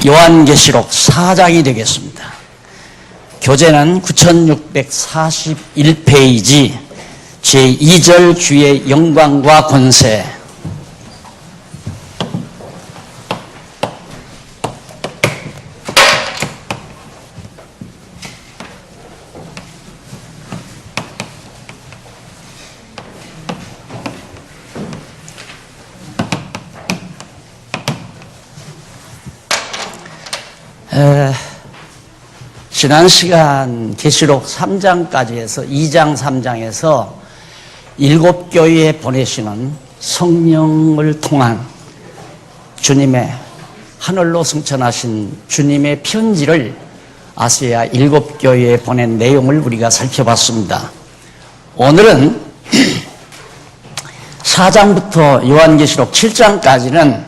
요한계시록 4장이 되겠습니다. 교재는 9641페이지 제2절 주의 영광과 권세. 지난 시간 계시록 3장까지 해서 2장 3장에서 7교회에 보내시는 성령을 통한 주님의 하늘로 승천하신 주님의 편지를 아시아 7교회에 보낸 내용을 우리가 살펴봤습니다. 오늘은 4장부터 요한계시록 7장까지는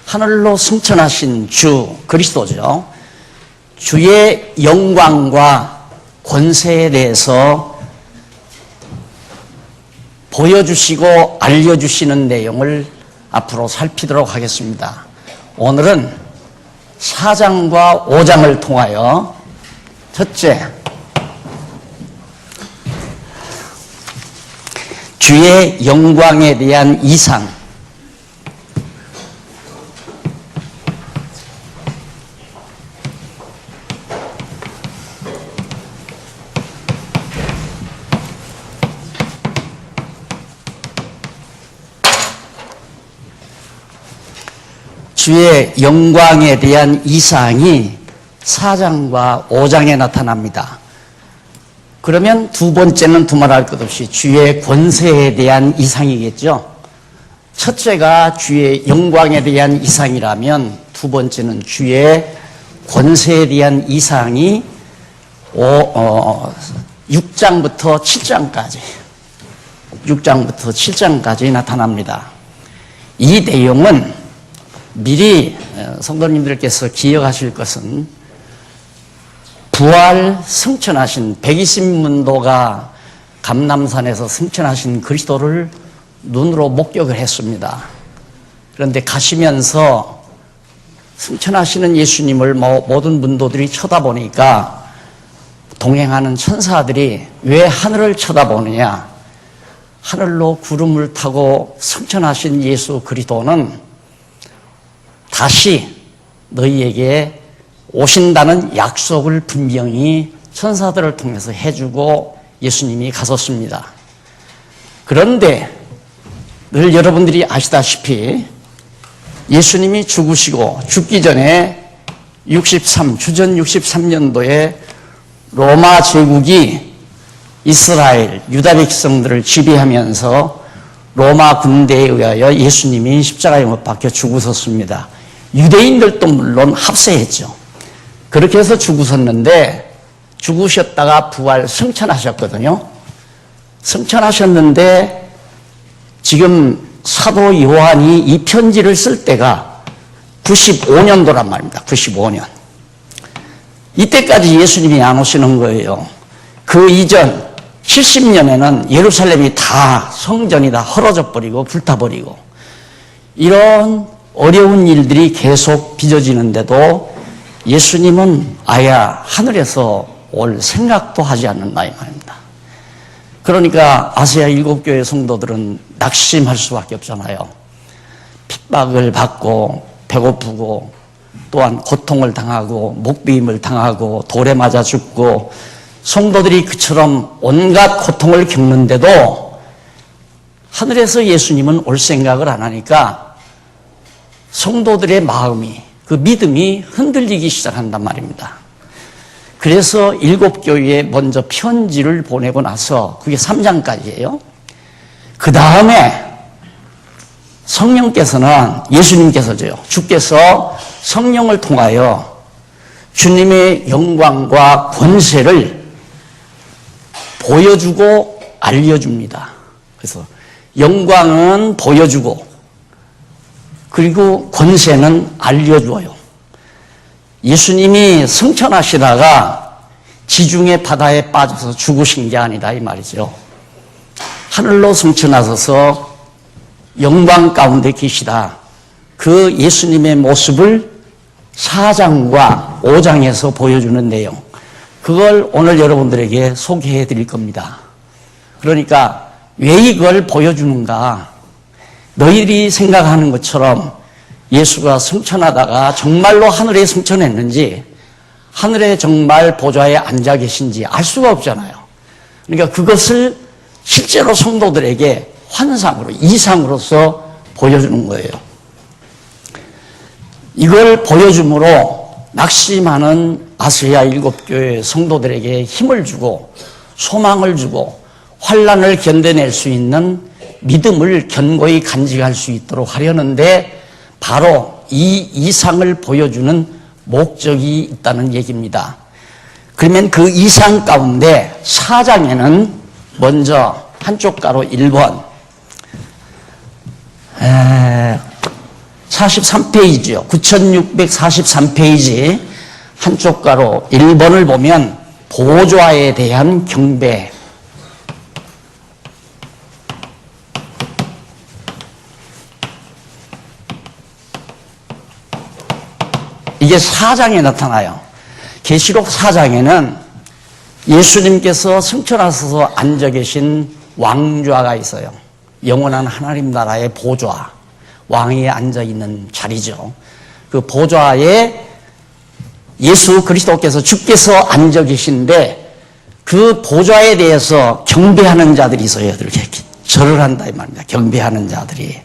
하늘로 승천하신 주 그리스도죠. 주의 영광과 권세에 대해서 보여주시고 알려주시는 내용을 앞으로 살피도록 하겠습니다. 오늘은 4장과 5장을 통하여 첫째, 주의 영광에 대한 이상, 주의 영광에 대한 이상이 4장과 5장에 나타납니다. 그러면 두 번째는 두말할 것 없이 주의 권세에 대한 이상이겠죠. 첫째가 주의 영광에 대한 이상이라면 두 번째는 주의 권세에 대한 이상이 6장부터 7장까지 나타납니다. 이 내용은 미리 성도님들께서 기억하실 것은 부활 승천하신 120문도가 감람산에서 승천하신 그리스도를 눈으로 목격을 했습니다. 그런데 가시면서 승천하시는 예수님을 모든 문도들이 쳐다보니까 동행하는 천사들이 왜 하늘을 쳐다보느냐? 하늘로 구름을 타고 승천하신 예수 그리스도는 다시 너희에게 오신다는 약속을 분명히 천사들을 통해서 해주고 예수님이 가셨습니다. 그런데 늘 여러분들이 아시다시피 예수님이 죽으시고 죽기 전에 주전 63년도에 로마 제국이 이스라엘, 유다 백성들을 지배하면서 로마 군대에 의하여 예수님이 십자가에 못 박혀 죽으셨습니다. 유대인들도 물론 합세했죠. 그렇게 해서 죽으셨는데 죽으셨다가 부활 승천하셨거든요. 승천하셨는데 지금 사도 요한이 이 편지를 쓸 때가 95년도란 말입니다. 95년. 이때까지 예수님이 안 오시는 거예요. 그 이전 70년에는 예루살렘이 다 성전이 다 헐어져 버리고 불타버리고 이런 어려운 일들이 계속 빚어지는데도 예수님은 아예 하늘에서 올 생각도 하지 않는다 이 말입니다. 그러니까 아시아 7교회 성도들은 낙심할 수밖에 없잖아요. 핍박을 받고 배고프고 또한 고통을 당하고 목베임을 당하고 돌에 맞아 죽고 성도들이 그처럼 온갖 고통을 겪는데도 하늘에서 예수님은 올 생각을 안 하니까 성도들의 마음이, 그 믿음이 흔들리기 시작한단 말입니다. 그래서 7교회에 먼저 편지를 보내고 나서 그게 3장까지예요. 그 다음에 성령께서는 예수님께서죠. 주께서 성령을 통하여 주님의 영광과 권세를 보여주고 알려줍니다. 그래서 영광은 보여주고 그리고 권세는 알려주어요. 예수님이 승천하시다가 지중해 바다에 빠져서 죽으신 게 아니다 이 말이죠. 하늘로 승천하셔서 영광 가운데 계시다. 그 예수님의 모습을 4장과 5장에서 보여주는 내용, 그걸 오늘 여러분들에게 소개해 드릴 겁니다. 그러니까 왜 이걸 보여주는가? 너희들이 생각하는 것처럼 예수가 승천하다가 정말로 하늘에 승천했는지, 하늘에 정말 보좌에 앉아 계신지 알 수가 없잖아요. 그러니까 그것을 실제로 성도들에게 환상으로, 이상으로서 보여주는 거예요. 이걸 보여줌으로 낙심하는 아시아 7교회 성도들에게 힘을 주고 소망을 주고 환난을 견뎌낼 수 있는 믿음을 견고히 간직할 수 있도록 하려는데, 바로 이 이상을 보여주는 목적이 있다는 얘기입니다. 그러면 그 이상 가운데 4장에는 먼저 한쪽 가로 1번 43페이지요. 9643페이지 한쪽 가로 1번을 보면 보좌에 대한 경배, 이게 4장에 나타나요. 계시록 4장에는 예수님께서 승천하셔서 앉아 계신 왕좌가 있어요. 영원한 하나님 나라의 보좌, 왕이 앉아 있는 자리죠. 그 보좌에 예수 그리스도께서, 주께서 앉아 계신데 그 보좌에 대해서 경배하는 자들이 있어요. 이렇게 절을 한다 이 말입니다. 경배하는 자들이.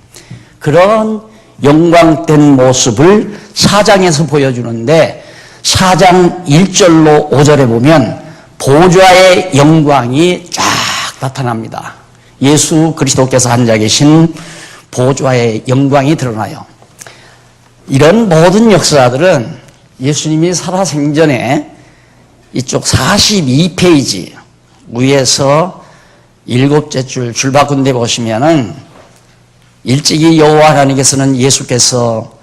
그런 영광된 모습을 4장에서 보여주는데, 4장 1절로 5절에 보면 보좌의 영광이 쫙 나타납니다. 예수 그리스도께서 앉아 계신 보좌의 영광이 드러나요. 이런 모든 역사들은 예수님이 살아생전에 이쪽 42페이지 위에서 7째 줄 바꾼데 보시면은, 일찍이 여호와 하나님께서는 예수께서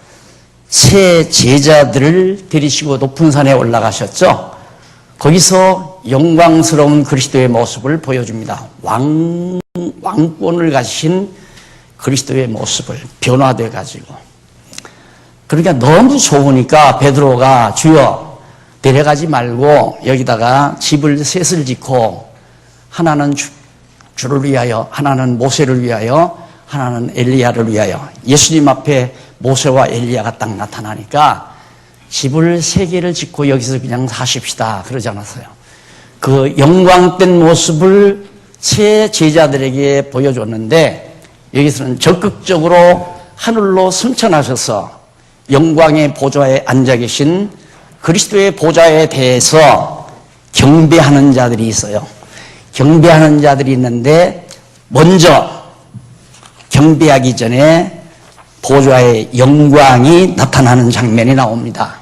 새 제자들을 데리시고 높은 산에 올라가셨죠. 거기서 영광스러운 그리스도의 모습을 보여줍니다. 왕권을 가신 그리스도의 모습을 변화돼 가지고. 그러니까 너무 좋으니까 베드로가 주여 내려가지 말고 여기다가 집을 셋을 짓고, 하나는 주를 위하여, 하나는 모세를 위하여, 하나는 엘리야를 위하여. 예수님 앞에 모세와 엘리야가 딱 나타나니까 집을 3개를 짓고 여기서 그냥 사십시다 그러지 않았어요. 그 영광된 모습을 새 제자들에게 보여줬는데, 여기서는 적극적으로 하늘로 승천하셔서 영광의 보좌에 앉아 계신 그리스도의 보좌에 대해서 경배하는 자들이 있어요. 경배하는 자들이 있는데, 먼저 경배하기 전에 보좌의 영광이 나타나는 장면이 나옵니다.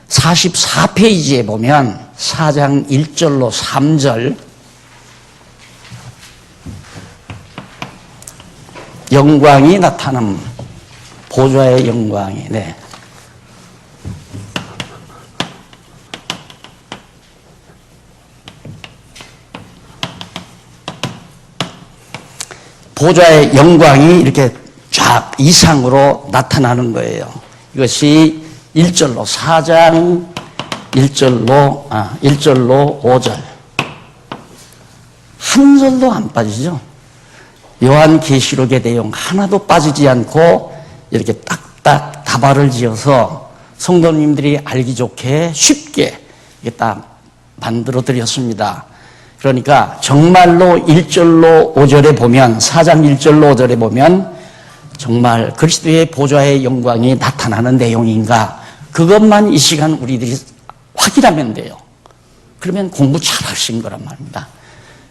44페이지에 보면 4장 1절로 3절, 영광이 나타남, 보좌의 영광이. 네. 보좌의 영광이 이렇게 쫙 이상으로 나타나는 거예요. 이것이 1절로, 4장 1절로 5절. 한 절도 안 빠지죠. 요한계시록의 내용 하나도 빠지지 않고 이렇게 딱딱 다발을 지어서 성도님들이 알기 좋게 쉽게 이게 딱 만들어 드렸습니다. 그러니까 정말로 1절로 5절에 보면, 4장 1절로 5절에 보면 정말 그리스도의 보좌의 영광이 나타나는 내용인가, 그것만 이 시간 우리들이 확인하면 돼요. 그러면 공부 잘하신 거란 말입니다.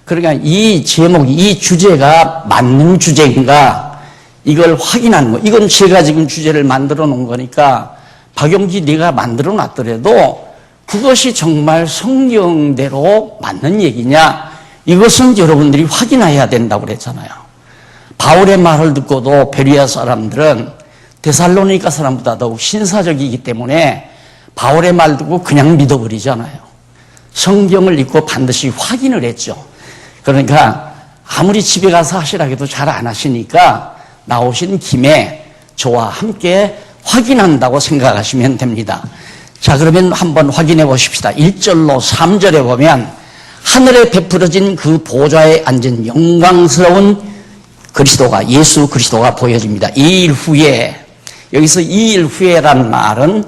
그러니까 이 제목, 이 주제가 맞는 주제인가, 이걸 확인하는 거. 이건 제가 지금 주제를 만들어 놓은 거니까 박용기 네가 만들어 놨더라도 그것이 정말 성경대로 맞는 얘기냐, 이것은 여러분들이 확인해야 된다고 그랬잖아요. 바울의 말을 듣고도 베리아 사람들은 데살로니가 사람보다 더욱 신사적이기 때문에 바울의 말 듣고 그냥 믿어버리잖아요. 성경을 읽고 반드시 확인을 했죠. 그러니까 아무리 집에 가서 하시라 해도 잘 안 하시니까 나오신 김에 저와 함께 확인한다고 생각하시면 됩니다. 자, 그러면 한번 확인해 보십시다. 1절로 3절에 보면 하늘에 베풀어진 그 보좌에 앉은 영광스러운 그리스도가, 예수 그리스도가 보여집니다. 2일 후에, 여기서 2일 후에라는 말은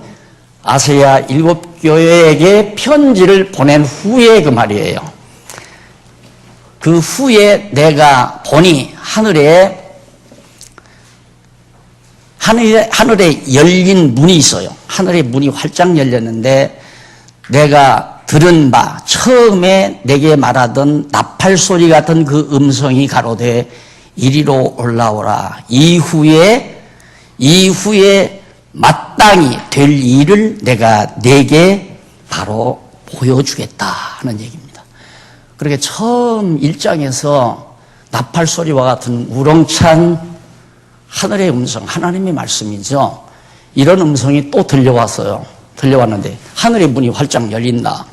아시아 7교회에게 편지를 보낸 후에 그 말이에요. 그 후에 내가 보니 하늘에 열린 문이 있어요. 하늘의 문이 활짝 열렸는데 내가 들은 바 처음에 내게 말하던 나팔 소리 같은 그 음성이 가로되 이리로 올라오라. 이후에 마땅히 될 일을 내가 내게 바로 보여주겠다 하는 얘기입니다. 그렇게 처음 1장에서 나팔 소리와 같은 우렁찬 하늘의 음성, 하나님의 말씀이죠. 이런 음성이 또 들려왔어요. 들려왔는데 하늘의 문이 활짝 열린다.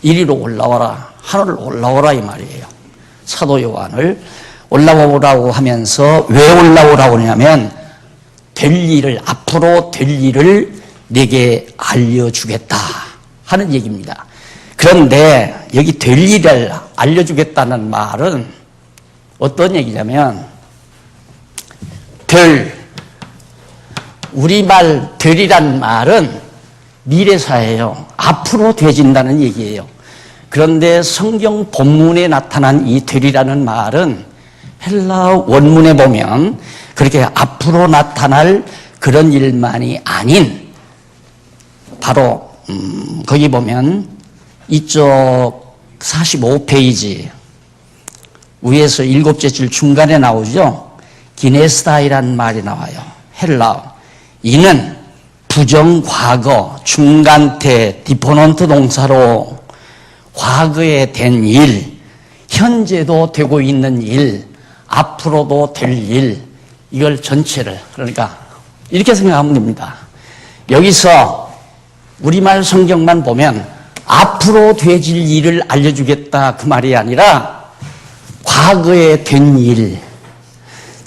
이리로 올라와라. 하늘을 올라오라 이 말이에요. 사도 요한을 올라오라고 하면서 왜 올라오라고 하냐면 앞으로 될 일을 내게 알려주겠다 하는 얘기입니다. 그런데 여기 될 일을 알려주겠다는 말은 어떤 얘기냐면 우리말 될이란 말은 미래사예요. 앞으로 되진다는 얘기예요. 그런데 성경 본문에 나타난 이 될이라는 말은 헬라 원문에 보면 그렇게 앞으로 나타날 그런 일만이 아닌 바로 거기 보면 이쪽 45페이지 위에서 7째 줄 중간에 나오죠. 기네스다이라는 말이 나와요. 헬라어. 이는 부정과거, 중간태, 디포넌트 동사로 과거에 된 일, 현재도 되고 있는 일, 앞으로도 될 일, 이걸 전체를, 그러니까 이렇게 생각하면 됩니다. 여기서 우리말 성경만 보면 앞으로 되질 일을 알려주겠다 그 말이 아니라 과거에 된 일,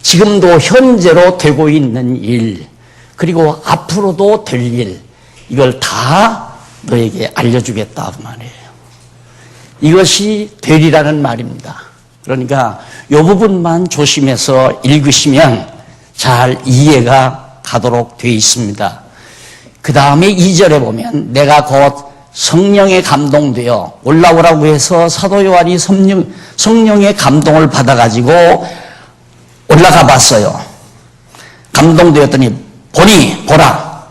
지금도 현재로 되고 있는 일, 그리고 앞으로도 될 일, 이걸 다 너에게 알려주겠다 그 말이에요. 이것이 되리라는 말입니다. 그러니까 이 부분만 조심해서 읽으시면 잘 이해가 가도록 되어 있습니다. 그 다음에 2절에 보면 내가 곧 성령에 감동되어 올라오라고 해서 사도 요한이 성령의 감동을 받아가지고 올라가 봤어요. 감동되었더니 보라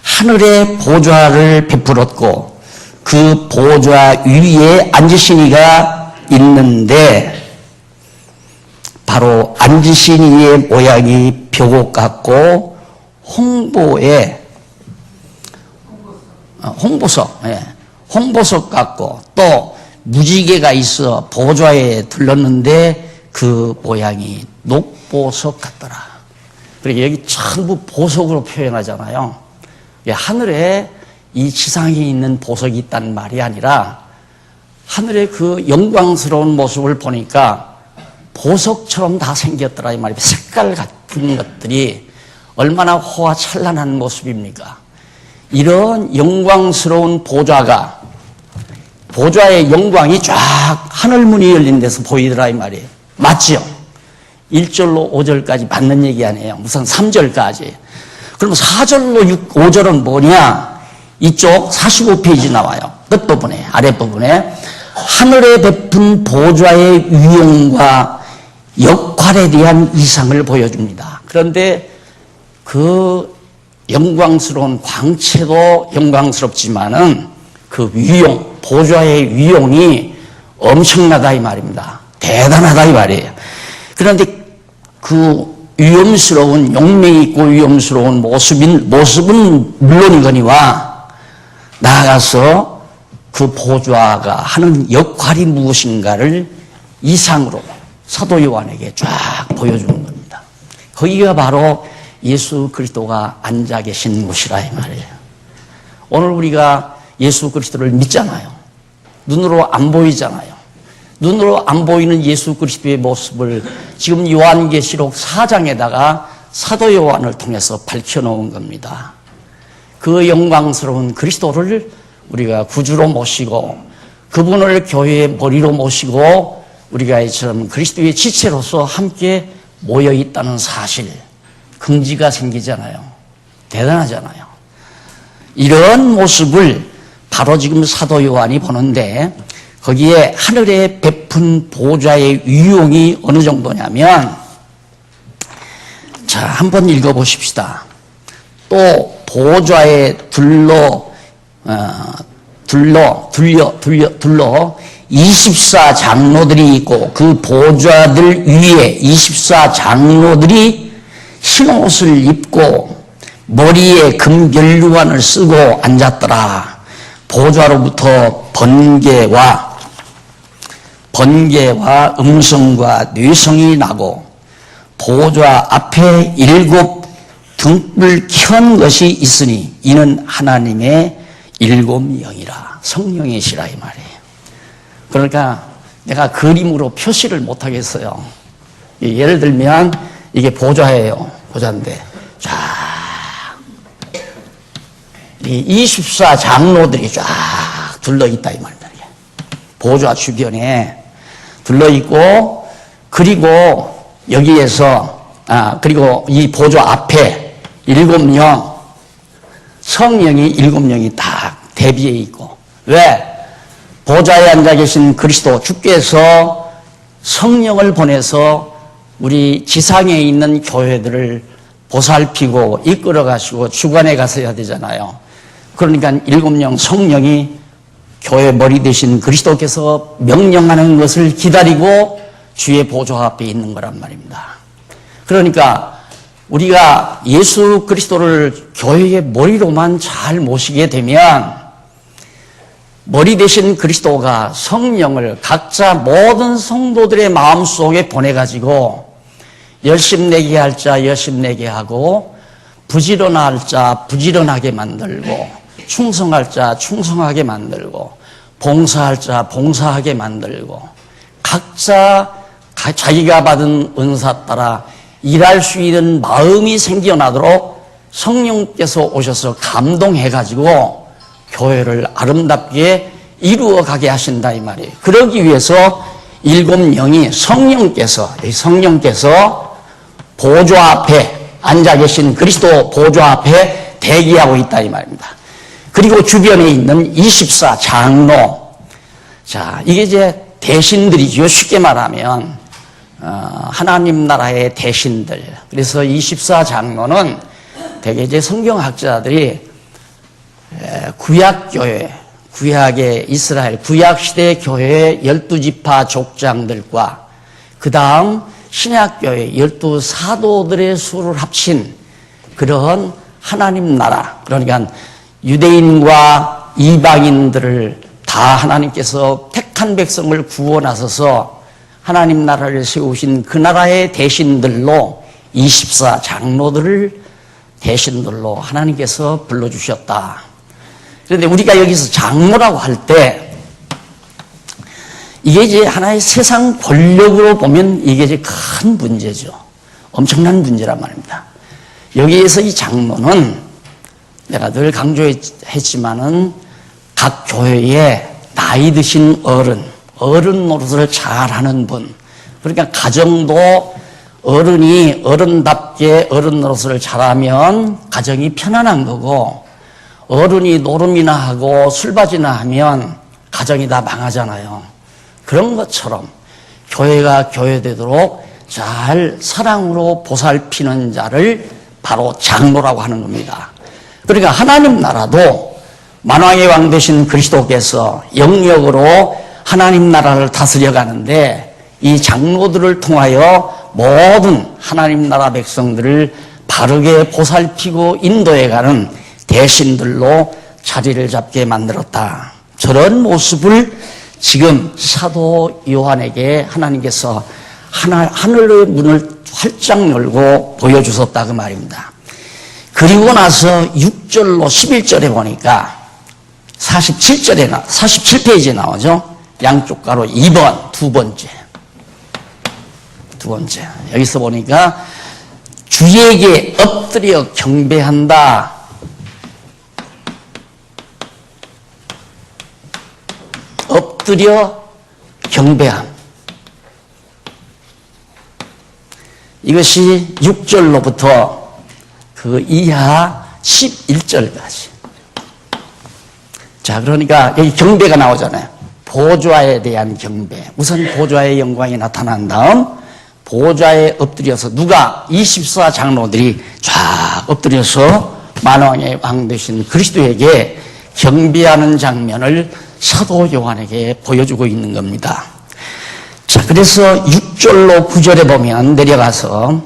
하늘의 보좌를 베풀었고 그 보좌 위에 앉으신 이가 있는데 바로 앉으신 이의 모양이 벼곡 같고 홍보석 같고 또 무지개가 있어 보좌에 들렀는데 그 모양이 녹보석 같더라. 그리고 여기 전부 보석으로 표현하잖아요. 하늘에 이 지상에 있는 보석이 있다는 말이 아니라 하늘의 그 영광스러운 모습을 보니까 보석처럼 다 생겼더라 이 말이에요. 색깔 같은 것들이 얼마나 호화찬란한 모습입니까? 이런 영광스러운 보좌의 영광이 쫙 하늘문이 열린 데서 보이더라 이 말이에요. 맞죠? 1절로 5절까지 맞는 얘기 아니에요. 우선 3절까지. 그럼 4절로 5절은 뭐냐? 이쪽 45페이지 나와요. 끝부분에, 아랫부분에. 하늘에 베푼 보좌의 위용과 역할에 대한 이상을 보여줍니다. 그런데 그 영광스러운 광채도 영광스럽지만은 그 위용, 보좌의 위용이 엄청나다 이 말입니다. 대단하다 이 말이에요. 그런데 그 위험스러운, 용맹 있고 위험스러운 모습은 물론이거니와 나아가서 그 보좌가 하는 역할이 무엇인가를 이상으로 사도 요한에게 쫙 보여주는 겁니다. 거기가 바로 예수 그리스도가 앉아 계신 곳이라 이 말이에요. 오늘 우리가 예수 그리스도를 믿잖아요. 눈으로 안 보이잖아요. 눈으로 안 보이는 예수 그리스도의 모습을 지금 요한계시록 4장에다가 사도 요한을 통해서 밝혀놓은 겁니다. 그 영광스러운 그리스도를 우리가 구주로 모시고 그분을 교회의 머리로 모시고 우리가 이처럼 그리스도의 지체로서 함께 모여 있다는 사실, 긍지가 생기잖아요. 대단하잖아요. 이런 모습을 바로 지금 사도 요한이 보는데 거기에 하늘에 베푼 보좌의 위용이 어느 정도냐면, 자, 한번 읽어보십시다. 또 보좌에 둘러 24 장로들이 있고 그 보좌들 위에 24 장로들이 흰옷을 입고 머리에 금결류관을 쓰고 앉았더라. 보좌로부터 번개와 음성과 뇌성이 나고 보좌 앞에 7 등불 켠 것이 있으니 이는 하나님의 7 영이라. 성령이시라 이 말이에요. 그러니까 내가 그림으로 표시를 못 하겠어요. 예를 들면 이게 보좌예요. 보좌인데 쫙 이 24 장로들이 쫙 둘러 있다 이 말입니다. 보좌 주변에 둘러 있고, 그리고 여기에서 그리고 이 보좌 앞에 7명, 성령이 7명이 다 대비해 있고. 왜? 보좌에 앉아 계신 그리스도 주께서 성령을 보내서 우리 지상에 있는 교회들을 보살피고 이끌어 가시고 주관해 가셔야 되잖아요. 그러니까 7명 성령이 교회 머리 되신 그리스도께서 명령하는 것을 기다리고 주의 보좌 앞에 있는 거란 말입니다. 그러니까 우리가 예수 그리스도를 교회의 머리로만 잘 모시게 되면 머리 되신 그리스도가 성령을 각자 모든 성도들의 마음속에 보내가지고 열심내게 할 자 열심내게 하고 부지런할 자 부지런하게 만들고 충성할 자 충성하게 만들고 봉사할 자 봉사하게 만들고 각자 자기가 받은 은사 따라 일할 수 있는 마음이 생겨나도록 성령께서 오셔서 감동해가지고 교회를 아름답게 이루어가게 하신다 이 말이에요. 그러기 위해서 7 영이 성령께서 보좌 앞에 앉아 계신 그리스도 보좌 앞에 대기하고 있다 이 말입니다. 그리고 주변에 있는 24 장로, 자, 이게 이제 대신들이죠. 쉽게 말하면 하나님 나라의 대신들. 그래서 24 장로는 대개 이제 성경학자들이 구약교회, 구약의 이스라엘, 구약시대 교회의 12지파 족장들과 그 다음 신약교회 12 사도들의 수를 합친 그런 하나님 나라, 그러니까 유대인과 이방인들을 다 하나님께서 택한 백성을 구원하셔서 하나님 나라를 세우신 그 나라의 대신들로 24 장로들을 대신들로 하나님께서 불러주셨다. 그런데 우리가 여기서 장로라고 할 때 이게 이제 하나의 세상 권력으로 보면 이게 이제 큰 문제죠. 엄청난 문제란 말입니다. 여기에서 이 장로는 내가 늘 강조했지만은 각 교회에 나이 드신 어른 노릇을 잘하는 분, 그러니까 가정도 어른이 어른답게 어른 노릇을 잘하면 가정이 편안한 거고, 어른이 노름이나 하고 술바지나 하면 가정이 다 망하잖아요. 그런 것처럼 교회가 교회되도록 잘 사랑으로 보살피는 자를 바로 장로라고 하는 겁니다. 그러니까 하나님 나라도 만왕의 왕 되신 그리스도께서 영역으로 하나님 나라를 다스려 가는데 이 장로들을 통하여 모든 하나님 나라 백성들을 바르게 보살피고 인도해가는 대신들로 자리를 잡게 만들었다. 저런 모습을 지금 사도 요한에게 하나님께서 하늘의 문을 활짝 열고 보여주셨다 그 말입니다. 그리고 나서 6절로 11절에 보니까 47페이지에 나오죠. 양쪽 가로 2번, 두 번째. 여기서 보니까 주에게 엎드려 경배한다. 엎드려 경배함. 이것이 6절로부터 그 이하 11절까지. 자, 그러니까 여기 경배가 나오잖아요. 보좌에 대한 경배. 우선 보좌의 영광이 나타난 다음 보좌에 엎드려서 누가 24장로들이 쫙 엎드려서 만왕의 왕 되신 그리스도에게 경배하는 장면을 사도 요한에게 보여주고 있는 겁니다. 자, 그래서 6절로 9절에 보면 내려가서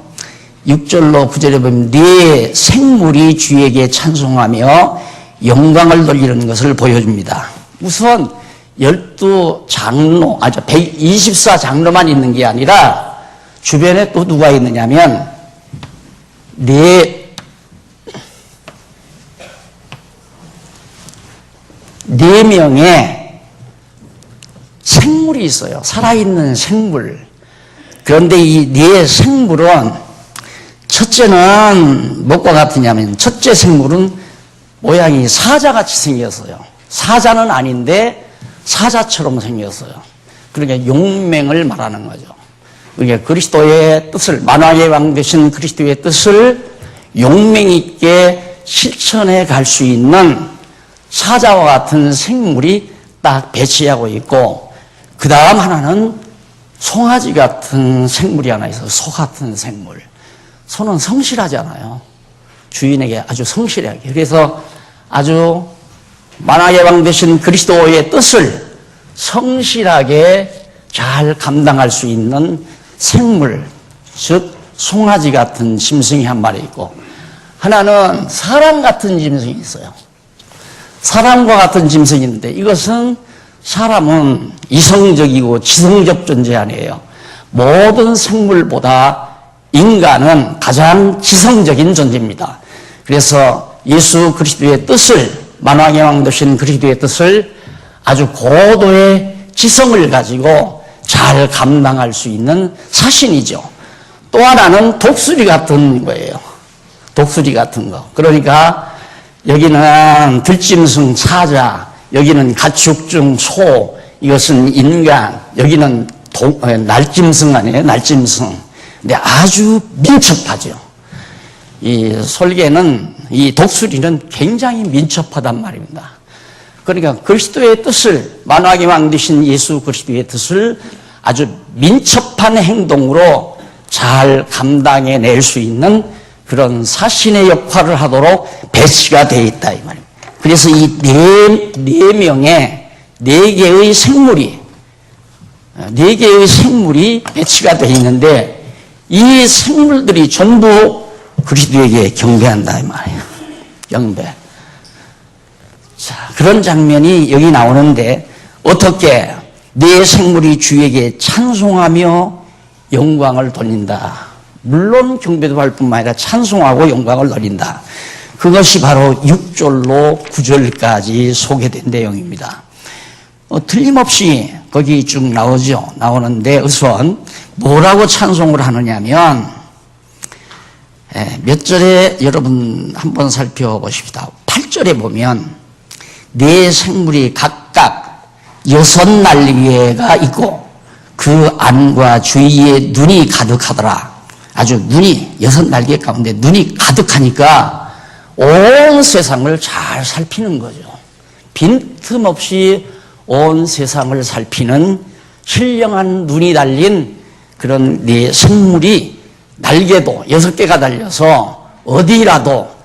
6절로 9절에 보면 네 생물이 주에게 찬송하며 영광을 돌리는 것을 보여줍니다. 우선 12장로, 124장로만 있는 게 아니라 주변에 또 누가 있느냐면 네 명의 생물이 있어요. 살아있는 생물. 그런데 이 네 생물은 첫째는 뭐과 같으냐면 첫째 생물은 모양이 사자같이 생겼어요. 사자는 아닌데 사자처럼 생겼어요. 그러니까 용맹을 말하는 거죠. 그러니까 그리스도의 뜻을, 만왕의 왕 되신 그리스도의 뜻을 용맹 있게 실천해 갈 수 있는 사자와 같은 생물이 딱 배치하고 있고, 그 다음 하나는 송아지 같은 생물이 하나 있어요. 소 같은 생물. 소는 성실하잖아요. 주인에게 아주 성실하게. 그래서 아주 만왕의 왕 되신 그리스도의 뜻을 성실하게 잘 감당할 수 있는 생물, 즉 송아지 같은 짐승이 한 마리 있고, 하나는 사람 같은 짐승이 있어요. 사람과 같은 짐승이 있는데 이것은 사람은 이성적이고 지성적 존재 아니에요. 모든 생물보다 인간은 가장 지성적인 존재입니다. 그래서 예수 그리스도의 뜻을, 만왕의 왕 되신 그리스도의 뜻을 아주 고도의 지성을 가지고 잘 감당할 수 있는 사신이죠. 또 하나는 독수리 같은 거예요. 독수리 같은 거. 그러니까 여기는 들짐승 사자, 여기는 가축중 소, 이것은 인간, 여기는 날짐승 아니에요? 날짐승. 근데 아주 민첩하죠. 이 솔개는, 이 독수리는 굉장히 민첩하단 말입니다. 그러니까 그리스도의 뜻을, 만왕의 왕 되신 예수 그리스도의 뜻을 아주 민첩한 행동으로 잘 감당해낼 수 있는 그런 사신의 역할을 하도록 배치가 되어 있다 이 말입니다. 그래서 이 네 명의 네 개의 생물이 배치가 되어 있는데, 이 생물들이 전부 그리스도에게 경배한다 이 말이에요. 경배. 자, 그런 장면이 여기 나오는데, 어떻게 네 생물이 주에게 찬송하며 영광을 돌린다. 물론 경배도 할 뿐만 아니라 찬송하고 영광을 돌린다. 그것이 바로 6절로 9절까지 소개된 내용입니다. 틀림없이 거기 쭉 나오죠. 나오는데 우선 뭐라고 찬송을 하느냐면, 몇 절에 여러분 한번 살펴보십시다. 8절에 보면 네 생물이 각각 6날개가 있고 그 안과 주위에 눈이 가득하더라. 아주 눈이 6날개 가운데 눈이 가득하니까 온 세상을 잘 살피는 거죠. 빈틈없이 온 세상을 살피는 신령한 눈이 달린 그런 네 생물이 날개도 6개가 달려서 어디라도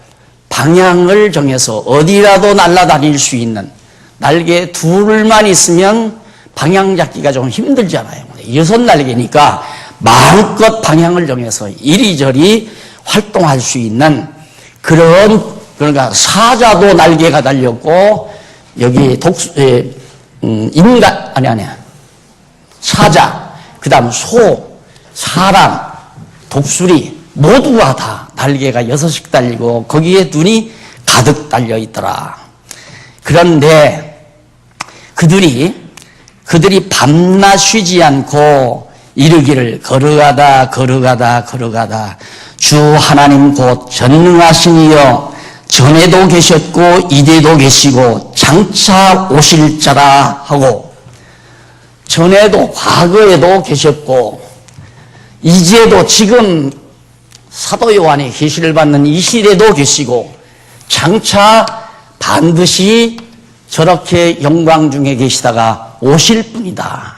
방향을 정해서 어디라도 날아다닐 수 있는, 날개 둘만 있으면 방향 잡기가 좀 힘들잖아요. 6날개니까 마음껏 방향을 정해서 이리저리 활동할 수 있는 그러니까 사자도 날개가 달렸고, 여기 사자, 그 다음 소, 사람, 독수리 모두가 다 날개가 6씩 달리고 거기에 눈이 가득 달려 있더라. 그런데 그들이 밤낮 쉬지 않고 이르기를 걸어가다 주 하나님 곧 전능하신 이여 전에도 계셨고 이제도 계시고 장차 오실 자라 하고, 전에도 과거에도 계셨고 이제도 지금 사도 요한이 계시를 받는 이 시대도 계시고 장차 반드시 저렇게 영광 중에 계시다가 오실 분이다.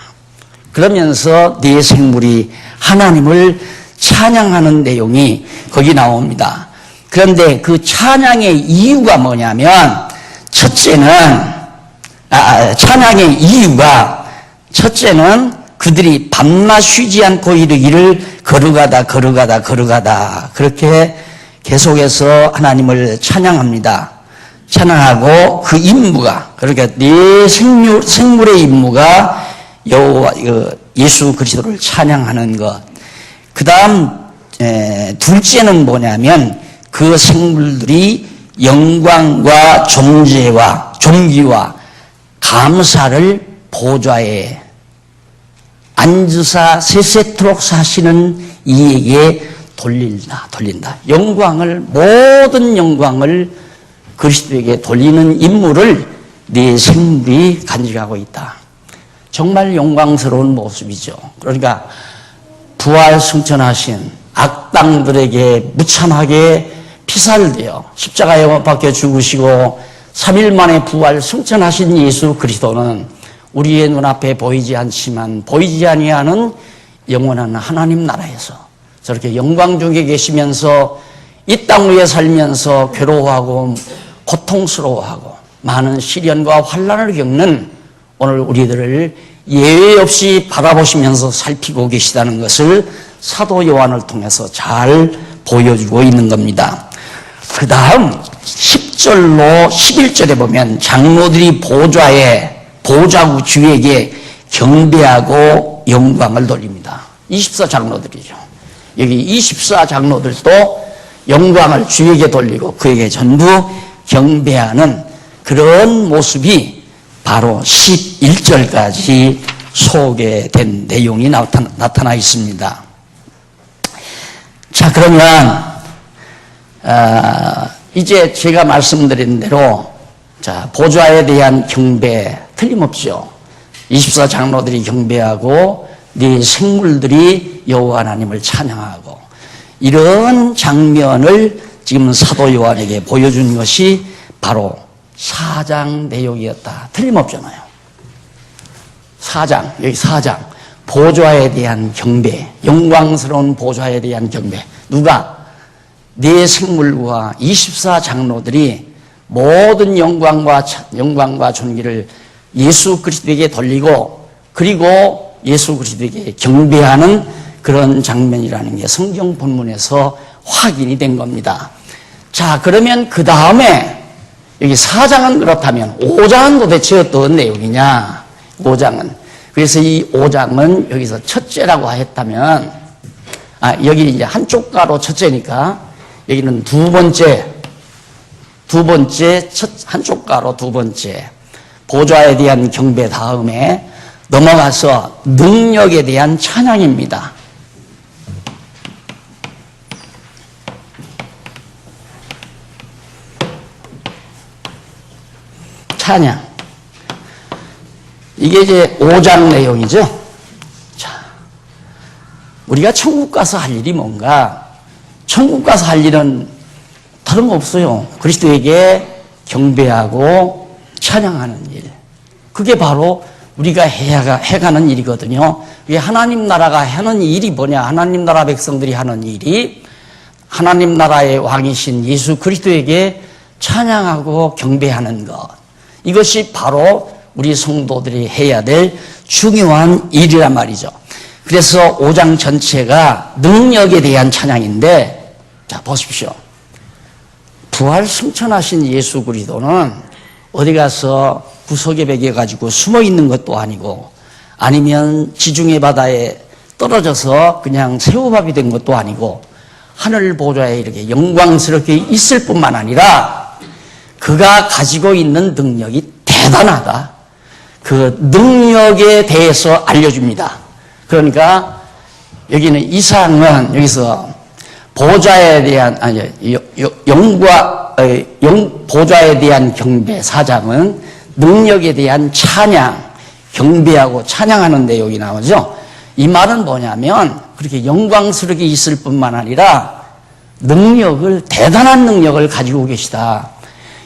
그러면서 네 생물이 하나님을 찬양하는 내용이 거기 나옵니다. 그런데 그 찬양의 이유가 뭐냐면, 찬양의 이유가 첫째는 그들이 밤낮 쉬지 않고 이르기를 거룩하다 그렇게 계속해서 하나님을 찬양합니다. 찬양하고 그 임무가, 그러니까 네 생물의 임무가 여호와 예수 그리스도를 찬양하는 것. 그 다음 둘째는 뭐냐면 그 생물들이 영광과 존귀와 감사를 보좌에 앉으사 세세토록 사시는 이에게 돌린다. 모든 영광을 그리스도에게 돌리는 임무를 네 생물이 간직하고 있다. 정말 영광스러운 모습이죠. 그러니까 부활 승천하신 악당들에게 무참하게 피살되어 십자가에 못 박혀 죽으시고 3일 만에 부활 승천하신 예수 그리스도는 우리의 눈앞에 보이지 않지만 보이지 아니하는 영원한 하나님 나라에서 저렇게 영광 중에 계시면서 이 땅 위에 살면서 괴로워하고 고통스러워하고 많은 시련과 환난을 겪는 오늘 우리들을 예외 없이 바라보시면서 살피고 계시다는 것을 사도 요한을 통해서 잘 보여주고 있는 겁니다. 그 다음 10절로 11절에 보면 장로들이 보좌구 주에게 경배하고 영광을 돌립니다. 24장로들이죠. 여기 24장로들도 영광을 주에게 돌리고 그에게 전부 경배하는 그런 모습이 바로 11절까지 소개된 내용이 나타나 있습니다. 자, 그러면 이제 제가 말씀드린 대로 보좌에 대한 경배 틀림없죠. 24장로들이 경배하고 네 생물들이 여호와 하나님을 찬양하고, 이런 장면을 지금 사도 요한에게 보여준 것이 바로 4장 내용이었다. 틀림없잖아요. 4장, 여기 4장. 보좌에 대한 경배, 영광스러운 보좌에 대한 경배. 누가? 네 생물과 24장로들이 모든 영광과 존귀를 예수 그리스도에게 돌리고, 그리고 예수 그리스도에게 경배하는 그런 장면이라는 게 성경 본문에서 확인이 된 겁니다. 자, 그러면 그 다음에 여기 4장은 그렇다면 5장은 도대체 어떤 내용이냐? 5장은. 그래서 이 5장은 여기서 첫째라고 했다면, 여기 이제 한쪽 가로 첫째니까 여기는 두 번째, 한쪽 가로 두 번째. 보좌에 대한 경배 다음에 넘어가서 능력에 대한 찬양입니다. 찬양. 이게 이제 5장 내용이죠. 자, 우리가 천국 가서 할 일이 뭔가? 천국 가서 할 일은 다른 거 없어요. 그리스도에게 경배하고 찬양하는 일. 그게 바로 우리가 해가는 일이거든요. 이게 하나님 나라가 하는 일이 뭐냐? 하나님 나라 백성들이 하는 일이 하나님 나라의 왕이신 예수 그리스도에게 찬양하고 경배하는 것. 이것이 바로 우리 성도들이 해야 될 중요한 일이란 말이죠. 그래서 5장 전체가 능력에 대한 찬양인데, 자, 보십시오. 부활 승천하신 예수 그리스도는 어디 가서 구석에 베겨가지고 숨어 있는 것도 아니고, 아니면 지중해 바다에 떨어져서 그냥 새우밥이 된 것도 아니고, 하늘 보좌에 이렇게 영광스럽게 있을 뿐만 아니라 그가 가지고 있는 능력이 대단하다. 그 능력에 대해서 알려줍니다. 그러니까 여기는 이상은 여기서 보좌에 대한 보좌에 대한 경배 4장은 능력에 대한 찬양, 경배하고 찬양하는 내용이 나오죠. 이 말은 뭐냐면 그렇게 영광스럽게 있을 뿐만 아니라 대단한 능력을 가지고 계시다.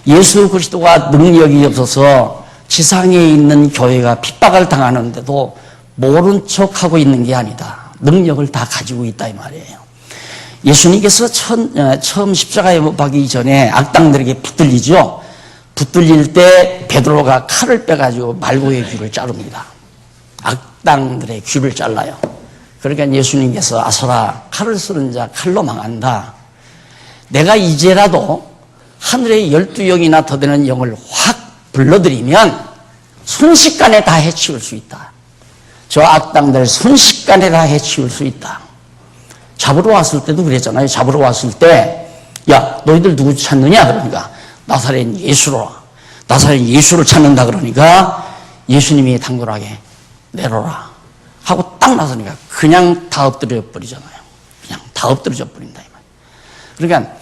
예수 그리스도가 능력이 없어서 지상에 있는 교회가 핍박을 당하는데도 모른 척하고 있는 게 아니다. 능력을 다 가지고 있다 이 말이에요. 예수님께서 처음 십자가에 못 박기 전에 악당들에게 붙들리죠. 붙들릴 때 베드로가 칼을 빼가지고 말고의 귀를 자릅니다. 악당들의 귀를 잘라요. 그러니까 예수님께서 아서라 칼을 쓰는 자 칼로 망한다. 내가 이제라도 하늘의 12영이나 더 되는 영을 확 불러들이면 순식간에 다 해치울 수 있다. 저 악당들 순식간에 다 해치울 수 있다. 잡으러 왔을 때도 그랬잖아요. 잡으러 왔을 때 야 너희들 누구 찾느냐 그러니까 나사렛 예수로 나사렛 예수를 찾는다 그러니까 예수님이 당돌하게 내려라 하고 딱 나서니까 그냥 다 엎드려 버리잖아요. 그냥 다 엎드려져 버린다 이 말. 그러니까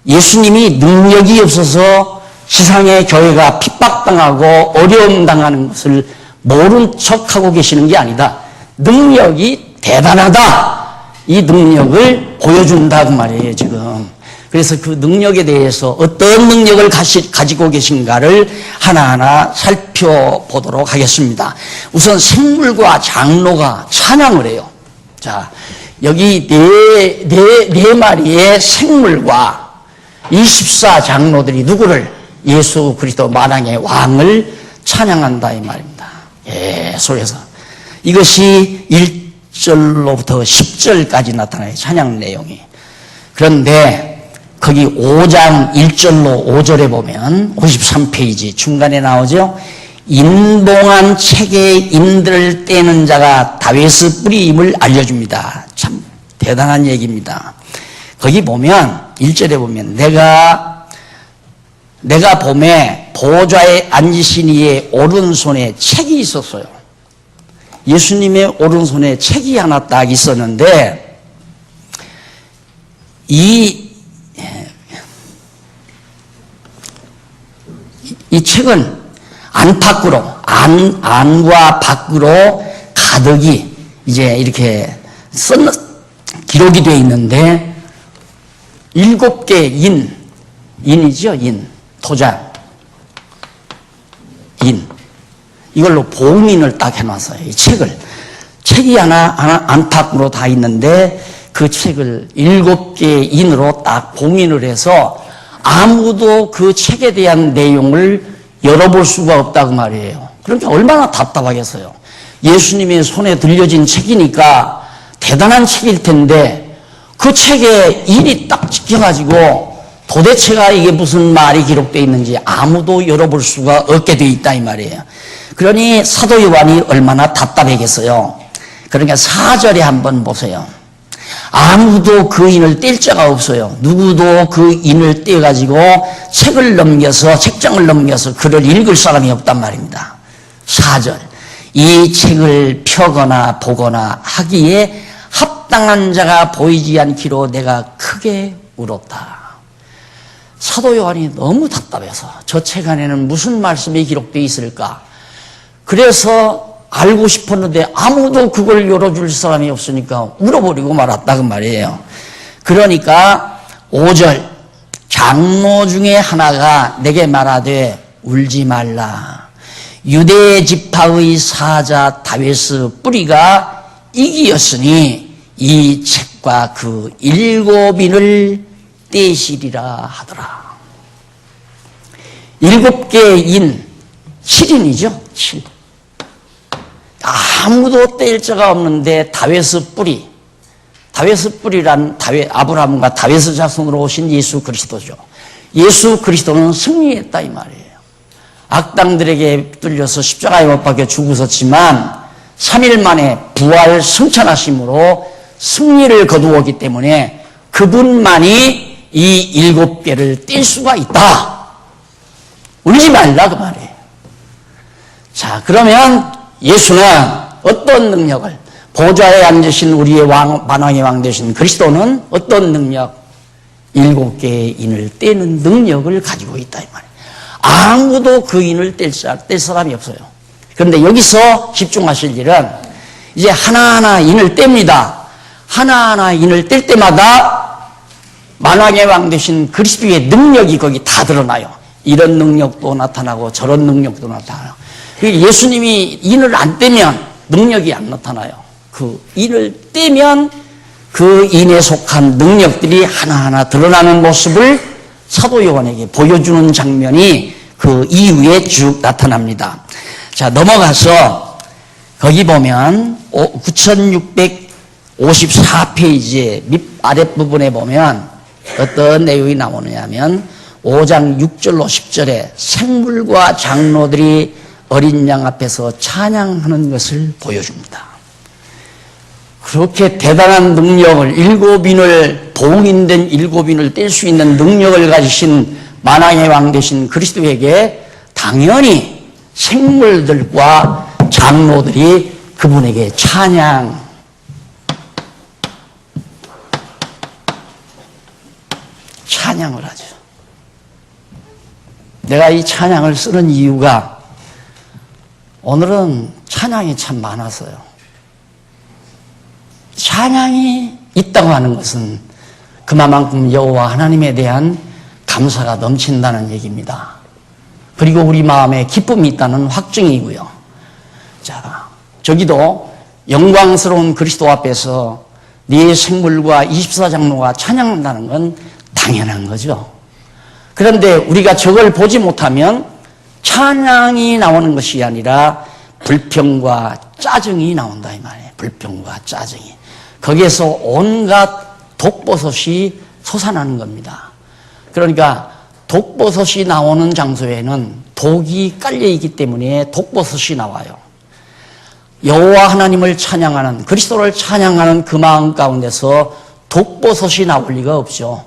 예수님이 능력이 없어서 세상의 교회가 핍박당하고 어려움 당하는 것을 모른 척하고 계시는 게 아니다. 능력이 대단하다. 이 능력을 보여준다 그 말이에요 지금. 그래서 그 능력에 대해서 어떤 능력을 가지고 계신가를 하나하나 살펴보도록 하겠습니다. 우선 생물과 장로가 찬양을 해요. 자, 여기 네 마리의 생물과 24장로들이 누구를? 예수 그리스도 만왕의 왕을 찬양한다 이 말입니다. 계속해서 이것이 1절로부터 10절까지 나타나요. 찬양 내용이. 그런데 거기 5장 1절로 5절에 보면 53페이지 중간에 나오죠. 인봉한 책에 인들을 떼는 자가 다윗의 뿌리임을 알려줍니다. 참 대단한 얘기입니다. 거기 보면 1절에 보면 내가 봄에 보좌에 앉으신 이의 오른손에 책이 있었어요. 예수님의 오른손에 책이 하나 딱 있었는데 이 책은 안과 밖으로 가득이 이제 이렇게 기록이 되어 있는데 7개의 인이죠. 도장, 이걸로 봉인을 딱 해놨어요. 이 책이 하나 안팎으로 다 있는데 그 책을 7개의 인으로 딱 봉인을 해서 아무도 그 책에 대한 내용을 열어볼 수가 없다고 말이에요. 그러니까 얼마나 답답하겠어요. 예수님의 손에 들려진 책이니까 대단한 책일 텐데 그 책에 인이 딱 찍혀가지고 도대체가 이게 무슨 말이 기록되어 있는지 아무도 열어볼 수가 없게 되어 있다 이 말이에요. 그러니 사도 요한이 얼마나 답답하겠어요. 그러니까 4절에 한번 보세요. 아무도 그 인을 뗄 자가 없어요. 누구도 그 인을 떼가지고 책장을 넘겨서 글을 읽을 사람이 없단 말입니다. 4절. 이 책을 펴거나 보거나 하기에 합당한 자가 보이지 않기로 내가 크게 울었다. 사도 요한이 너무 답답해서 저 책 안에는 무슨 말씀이 기록되어 있을까? 그래서 알고 싶었는데 아무도 그걸 열어줄 사람이 없으니까 울어버리고 말았다 그 말이에요. 그러니까 5절 장로 중에 하나가 내게 말하되 울지 말라. 유대 지파의 사자 다윗의 뿌리가 이기였으니 이 책과 그 7인을 떼시리라 하더라. 7개의 인 7인이죠. 7. 아무도 뗄 자가 없는데 다윗의 뿌리란 아브라함과 다윗의 자손으로 오신 예수 그리스도죠. 예수 그리스도는 승리했다 이 말이에요. 악당들에게 뚫려서 십자가에 못 박혀 죽으셨지만 3일 만에 부활 승천하심으로 승리를 거두었기 때문에 그분만이 이 7개를 뗄 수가 있다. 울지 말라 그 말이에요. 자, 그러면 예수는 어떤 능력을, 보좌에 앉으신 우리의 만왕의 왕 되신 그리스도는 어떤 능력, 7개의 인을 떼는 능력을 가지고 있다 이 말이에요. 아무도 그 인을 뗄 사람이 없어요. 그런데 여기서 집중하실 일은 이제 하나하나 인을 뗍니다. 하나하나 인을 뗄 때마다 만왕의 왕 되신 그리스도의 능력이 거기 다 드러나요. 이런 능력도 나타나고 저런 능력도 나타나요. 예수님이 인을 안 떼면 능력이 안 나타나요. 그 인을 떼면 그 인에 속한 능력들이 하나하나 드러나는 모습을 사도 요한에게 보여주는 장면이 그 이후에 쭉 나타납니다. 자, 넘어가서 거기 보면 9654페이지의 아랫부분에 보면 어떤 내용이 나오느냐면 5장 6절로 10절에 생물과 장로들이 어린 양 앞에서 찬양하는 것을 보여줍니다. 그렇게 대단한 능력을 봉인된 7인을 뗄 수 있는 능력을 가지신 만왕의 왕 되신 그리스도에게 당연히 생물들과 장로들이 그분에게 찬양을 하죠. 내가 이 찬양을 쓰는 이유가 오늘은 찬양이 참 많아서요. 찬양이 있다고 하는 것은 그만큼 여호와 하나님에 대한 감사가 넘친다는 얘기입니다. 그리고 우리 마음에 기쁨이 있다는 확증이고요. 자, 저기도 영광스러운 그리스도 앞에서 네 생물과 24장로가 찬양한다는 건 당연한 거죠. 그런데 우리가 저걸 보지 못하면 찬양이 나오는 것이 아니라 불평과 짜증이 나온다 이 말이에요. 불평과 짜증이. 거기에서 온갖 독버섯이 솟아나는 겁니다. 그러니까 독버섯이 나오는 장소에는 독이 깔려있기 때문에 독버섯이 나와요. 여호와 하나님을 찬양하는, 그리스도를 찬양하는 그 마음 가운데서 독버섯이 나올 리가 없죠.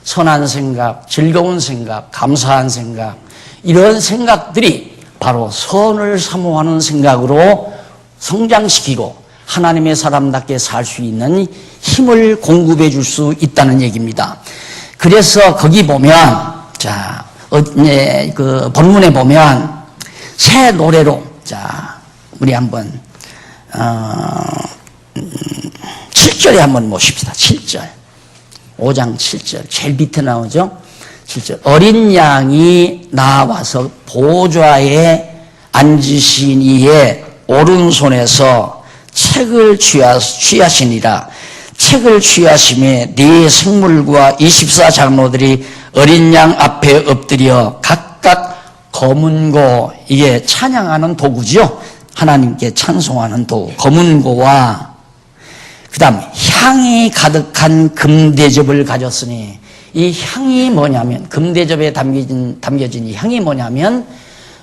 선한 생각, 즐거운 생각, 감사한 생각, 이런 생각들이 바로 선을 사모하는 생각으로 성장시키고 하나님의 사람답게 살 수 있는 힘을 공급해 줄 수 있다는 얘기입니다. 그래서 거기 보면, 자, 그 본문에 보면 새 노래로, 자, 우리 한번 7절에 한번 모십시다. 7절. 5장 7절. 제일 밑에 나오죠? 7절. 어린 양이 나와서 보좌에 앉으신 이의 오른손에서 책을 취하시니라. 책을 취하심에 네 생물과 24장로들이 어린 양 앞에 엎드려 각각 검은고, 이게 찬양하는 도구죠. 하나님께 찬송하는 도구. 검은고와 그 다음 향이 가득한 금대접을 가졌으니, 이 향이 뭐냐면, 금대접에 담겨진 이 향이 뭐냐면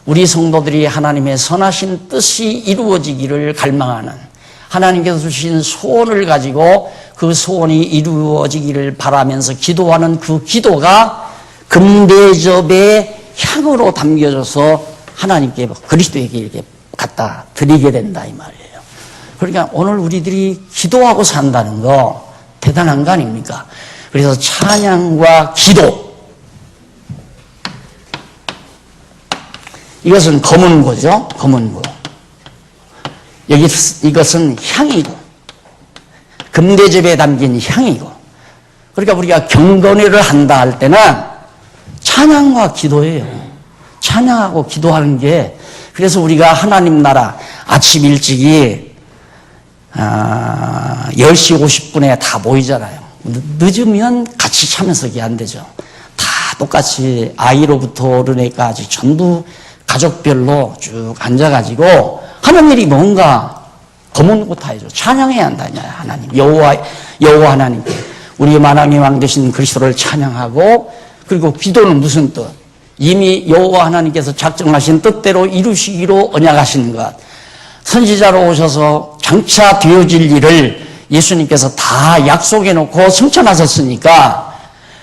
우리 성도들이 하나님의 선하신 뜻이 이루어지기를 갈망하는, 하나님께서 주신 소원을 가지고 그 소원이 이루어지기를 바라면서 기도하는 그 기도가 금대접의 향으로 담겨져서 하나님께, 그리스도에게 이렇게 갖다 드리게 된다 이 말이에요. 그러니까 오늘 우리들이 기도하고 산다는 거 대단한 거 아닙니까? 그래서 찬양과 기도, 이것은 검은고죠. 검은고. 이것은 향이고, 금대접에 담긴 향이고. 그러니까 우리가 경건회를 한다 할 때는 찬양과 기도예요. 찬양하고 기도하는 게, 그래서 우리가 하나님 나라 아침 일찍이 10시 50분에 다 모이잖아요. 늦으면 같이 참석이 안 되죠. 다 똑같이 아이로부터 어른에까지 전부 가족별로 쭉 앉아가지고 하는 일이 뭔가 검은 곳 하죠. 찬양해야 한다냐, 하나님. 여호와 하나님께 우리 만왕의 왕 되신 그리스도를 찬양하고, 그리고 기도는 무슨 뜻? 이미 여호와 하나님께서 작정하신 뜻대로 이루시기로 언약하시는 것. 선지자로 오셔서 장차 되어질 일을 예수님께서 다 약속해 놓고 성천하셨으니까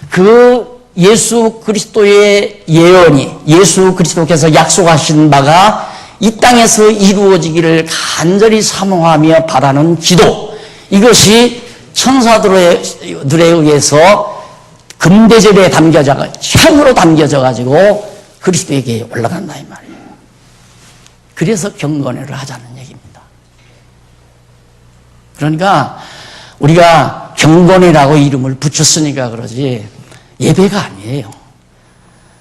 그 예수 그리스도의 예언이, 예수 그리스도께서 약속하신 바가 이 땅에서 이루어지기를 간절히 사모하며 바라는 기도, 이것이 천사들에 의해서 금대접에 담겨져, 향으로 담겨져 가지고 그리스도에게 올라간다 이 말이에요. 그래서 경건회를 하자는 얘기입니다. 그러니까 우리가 경건회라고 이름을 붙였으니까 그러지 예배가 아니에요.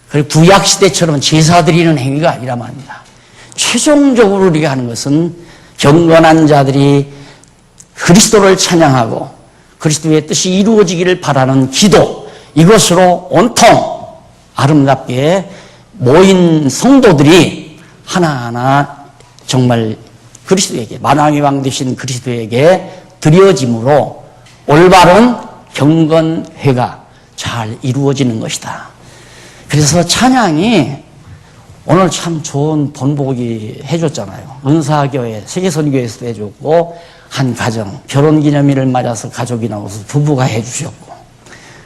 그리고 구약시대처럼 제사 드리는 행위가 아니라 말입니다. 최종적으로 우리가 하는 것은 경건한 자들이 그리스도를 찬양하고 그리스도의 뜻이 이루어지기를 바라는 기도, 이것으로 온통 아름답게 모인 성도들이 하나하나 정말 그리스도에게, 만왕의 왕 되신 그리스도에게 드려짐으로 올바른 경건회가 잘 이루어지는 것이다. 그래서 찬양이 오늘 참 좋은 본보기 해줬잖아요. 은사교회, 세계선교회에서도 해줬고, 한 가정, 결혼기념일을 맞아서 가족이 나와서 부부가 해주셨고,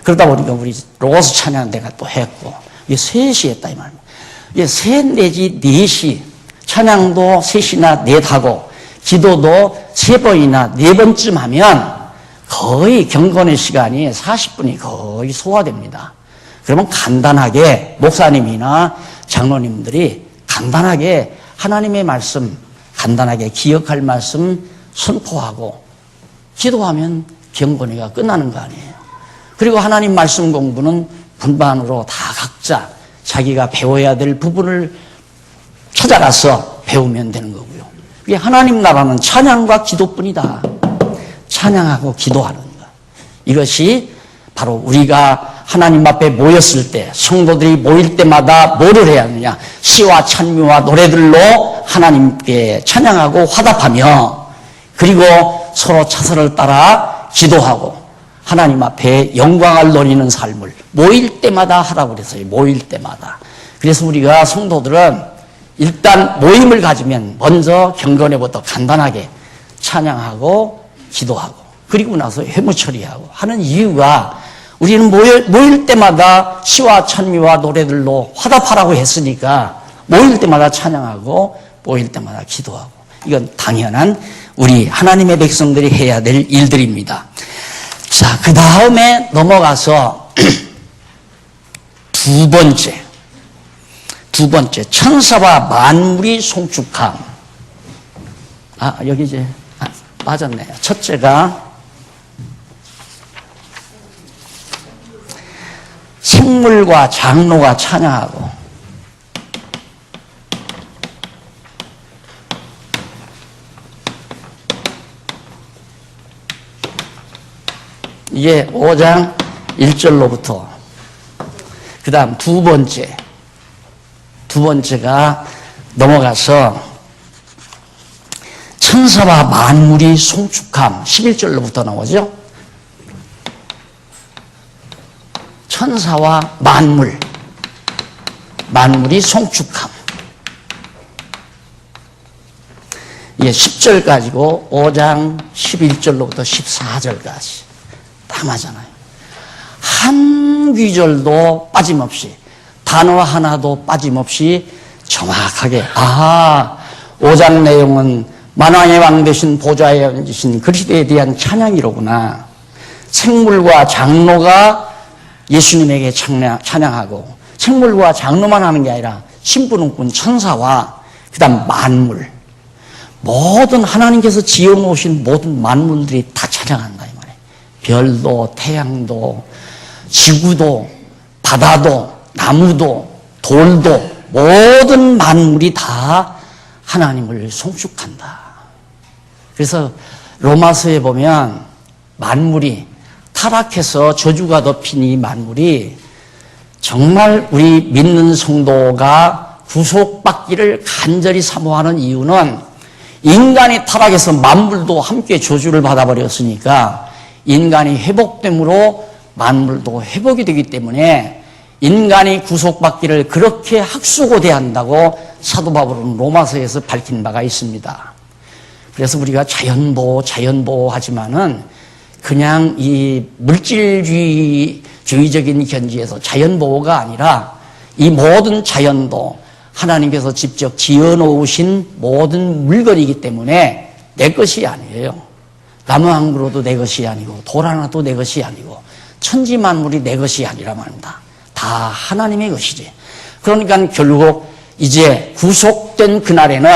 그러다 보니까 우리 로고스 찬양 내가 또 했고, 이게 셋이 했다, 이 말입니다. 이게 셋 내지 넷이, 찬양도 셋이나 넷하고, 기도도 세 번이나 네 번쯤 하면 거의 경건의 시간이 40분이 거의 소화됩니다. 그러면 간단하게 목사님이나 장로님들이 간단하게 하나님의 말씀, 간단하게 기억할 말씀 선포하고 기도하면 경건회가 끝나는 거 아니에요. 그리고 하나님 말씀 공부는 분반으로 다 각자 자기가 배워야 될 부분을 찾아가서 배우면 되는 거고요. 이게 하나님 나라는 찬양과 기도뿐이다. 찬양하고 기도하는 것. 이것이 바로 우리가 하나님 앞에 모였을 때, 성도들이 모일 때마다 뭐를 해야 하느냐? 시와 찬미와 노래들로 하나님께 찬양하고 화답하며, 그리고 서로 차선을 따라 기도하고 하나님 앞에 영광을 노리는 삶을 모일 때마다 하라고 그랬어요. 모일 때마다. 그래서 우리가 성도들은 일단 모임을 가지면 먼저 경건회부터 간단하게 찬양하고 기도하고, 그리고 나서 회무 처리하고 하는 이유가, 우리는 모일 때마다 시와 찬미와 노래들로 화답하라고 했으니까 모일 때마다 찬양하고 모일 때마다 기도하고, 이건 당연한 우리 하나님의 백성들이 해야 될 일들입니다. 자, 그 다음에 넘어가서 두 번째 천사와 만물이 송축함. 여기 이제 빠졌네요. 첫째가 생물과 장로가 찬양하고, 이게 5장 1절로부터, 그 다음 두 번째가 넘어가서 천사와 만물이 송축함, 11절로부터 나오죠. 천사와 만물이 송축함. 이게 10절까지고 5장 11절로부터 14절까지 다 맞잖아요. 한 귀절도 빠짐없이, 단어 하나도 빠짐없이 정확하게, 5장 내용은 만왕의 왕 되신 보좌에 앉으신 그리스도에 대한 찬양이로구나. 생물과 장로가 예수님에게 찬양하고, 생물과 장로만 하는 게 아니라 신부름꾼 천사와 그 다음 만물, 모든 하나님께서 지어놓으신 모든 만물들이 다 찬양한다 이 말이에요. 별도, 태양도, 지구도, 바다도, 나무도, 돌도, 모든 만물이 다 하나님을 송축한다. 그래서 로마서에 보면 만물이 타락해서 저주가 덮인 이 만물이 정말 우리 믿는 성도가 구속받기를 간절히 사모하는 이유는, 인간이 타락해서 만물도 함께 저주를 받아버렸으니까 인간이 회복됨으로 만물도 회복이 되기 때문에 인간이 구속받기를 그렇게 학수고대한다고 사도 바울은 로마서에서 밝힌 바가 있습니다. 그래서 우리가 자연보호 하지만은 그냥 이 물질주의적인 견지에서 자연보호가 아니라 이 모든 자연도 하나님께서 직접 지어놓으신 모든 물건이기 때문에 내 것이 아니에요. 나무 한 그루도 내 것이 아니고 돌 하나도 내 것이 아니고 천지 만물이 내 것이 아니라 말입니다. 다 하나님의 것이지. 그러니까 결국 이제 구속된 그날에는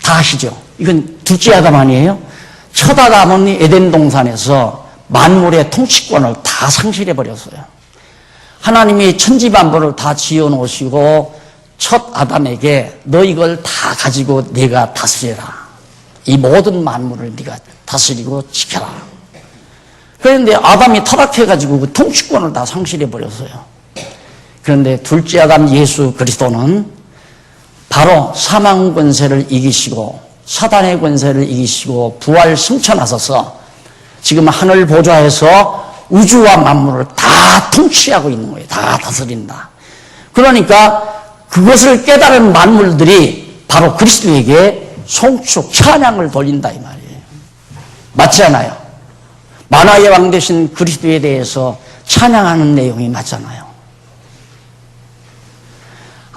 다 아시죠? 이건 둘째 아담 아니에요? 첫 아담은 에덴 동산에서 만물의 통치권을 다 상실해버렸어요. 하나님이 천지 만물을 다 지어놓으시고 첫 아담에게 너 이걸 다 가지고 네가 다스려라. 이 모든 만물을 네가 다스리고 지켜라. 그런데 아담이 타락해가지고 그 통치권을 다 상실해버렸어요. 그런데 둘째 아담 예수 그리스도는 바로 사망 권세를 이기시고 사단의 권세를 이기시고 부활 승천하셔서 지금 하늘 보좌에서 우주와 만물을 다 통치하고 있는 거예요. 다 다스린다. 그러니까 그것을 깨달은 만물들이 바로 그리스도에게 송축, 찬양을 돌린다 이 말이에요. 맞지 않아요? 만화의 왕 되신 그리스도에 대해서 찬양하는 내용이 맞잖아요.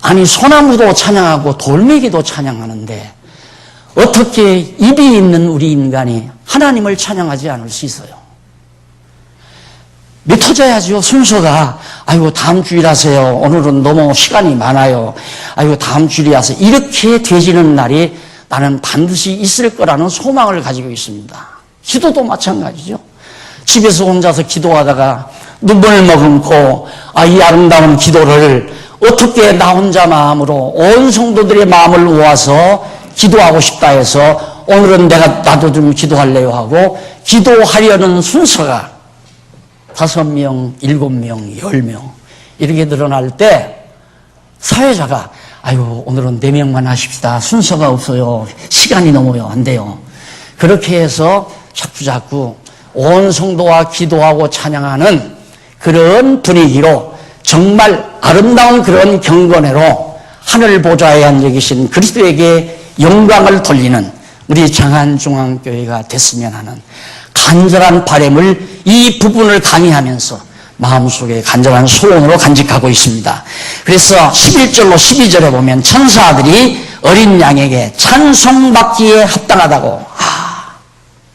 아니 소나무도 찬양하고 돌멩이도 찬양하는데 어떻게 입이 있는 우리 인간이 하나님을 찬양하지 않을 수 있어요? 믿어져야죠. 순서가 아이고 다음 주일 하세요. 오늘은 너무 시간이 많아요. 아이고 다음 주일에 하세요. 이렇게 되지는 날이 나는 반드시 있을 거라는 소망을 가지고 있습니다. 기도도 마찬가지죠. 집에서 혼자서 기도하다가 눈물을 머금고 이 아름다운 기도를 어떻게 나 혼자 마음으로 온 성도들의 마음을 모아서 기도하고 싶다 해서 오늘은 나도 좀 기도할래요 하고 기도하려는 순서가 5명, 7명, 10명 이렇게 늘어날 때 사회자가 아이고 오늘은 4명만 하십시다. 순서가 없어요. 시간이 넘어요. 안 돼요. 그렇게 해서 자꾸 온 성도와 기도하고 찬양하는 그런 분위기로 정말 아름다운 그런 경건회로 하늘 보좌에 앉아 계신 그리스도에게 영광을 돌리는 우리 장안중앙교회가 됐으면 하는 간절한 바람을 이 부분을 강의하면서 마음속에 간절한 소원으로 간직하고 있습니다. 그래서 11절로 12절에 보면 천사들이 어린 양에게 찬송받기에 합당하다고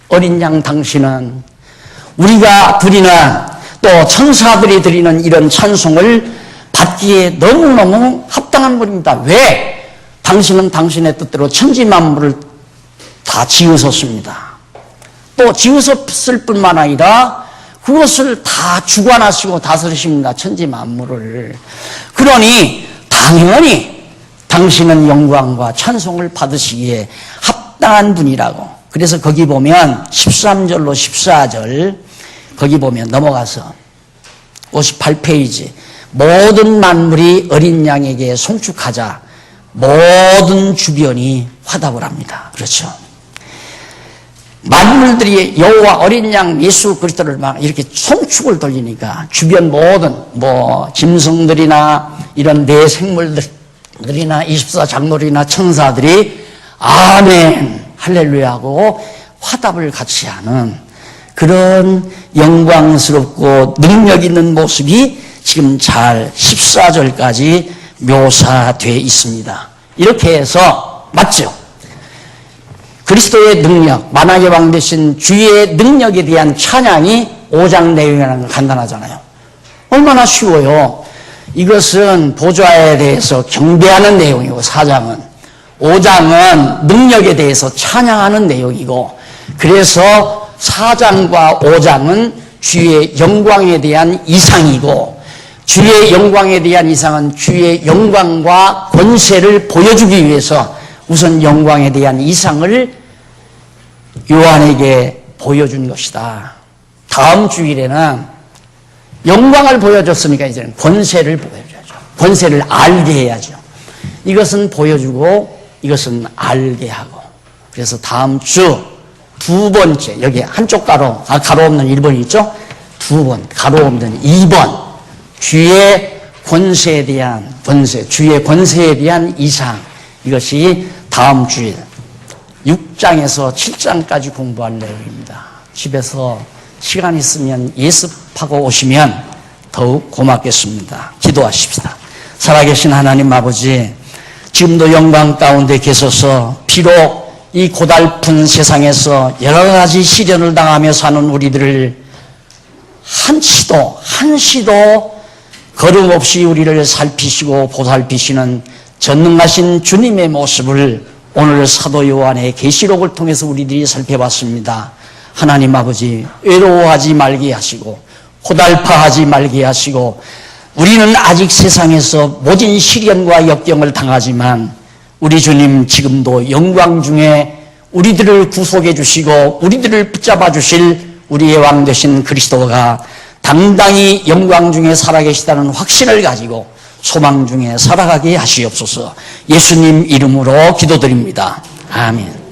어린 양 당신은 우리가 드리는 또 천사들이 드리는 이런 찬송을 받기에 너무너무 합당한 분입니다. 왜? 당신은 당신의 뜻대로 천지 만물을 다 지으셨습니다. 또 지으셨을 뿐만 아니라 그것을 다 주관하시고 다스리십니다. 천지 만물을. 그러니 당연히 당신은 영광과 찬송을 받으시기에 합당한 분이라고. 그래서 거기 보면 13절로 14절 거기 보면 넘어가서 58페이지 모든 만물이 어린 양에게 송축하자 모든 주변이 화답을 합니다. 그렇죠. 만물들이 여호와 어린 양 예수 그리스도를 막 이렇게 송축을 돌리니까 주변 모든 짐승들이나 이런 내 생물들이나 24장로들이나 천사들이 아멘 할렐루야 하고 화답을 같이 하는 그런 영광스럽고 능력 있는 모습이 지금 잘 14절까지 묘사되어 있습니다. 이렇게 해서 맞죠? 그리스도의 능력, 만왕의 왕 되신 주의 능력에 대한 찬양이 5장 내용이라는 건 간단하잖아요. 얼마나 쉬워요. 이것은 보좌에 대해서 경배하는 내용이고 4장은 5장은 능력에 대해서 찬양하는 내용이고 그래서 4장과 5장은 주의 영광에 대한 이상이고 주의 영광에 대한 이상은 주의 영광과 권세를 보여주기 위해서 우선 영광에 대한 이상을 요한에게 보여준 것이다. 다음 주일에는 영광을 보여줬으니까 이제는 권세를 보여줘야죠. 권세를 알게 해야죠. 이것은 보여주고 이것은 알게 하고. 그래서 다음 주 두 번째 여기 한쪽 가로 없는 1번이 있죠? 두 번 가로 없는 2번 주의 권세에 대한 주의 권세에 대한 이상 이것이 다음 주일 6장에서 7장까지 공부할 내용입니다. 집에서 시간 있으면 예습하고 오시면 더욱 고맙겠습니다. 기도하십시다. 살아계신 하나님 아버지, 지금도 영광 가운데 계셔서 비록 이 고달픈 세상에서 여러 가지 시련을 당하며 사는 우리들을 한시도 걸음없이 우리를 살피시고 보살피시는 전능하신 주님의 모습을 오늘 사도 요한의 계시록을 통해서 우리들이 살펴봤습니다. 하나님 아버지, 외로워하지 말게 하시고 고달파하지 말게 하시고, 우리는 아직 세상에서 모진 시련과 역경을 당하지만 우리 주님 지금도 영광 중에 우리들을 구속해 주시고 우리들을 붙잡아 주실 우리의 왕 되신 그리스도가 당당히 영광 중에 살아계시다는 확신을 가지고 소망 중에 살아가게 하시옵소서. 예수님 이름으로 기도드립니다. 아멘.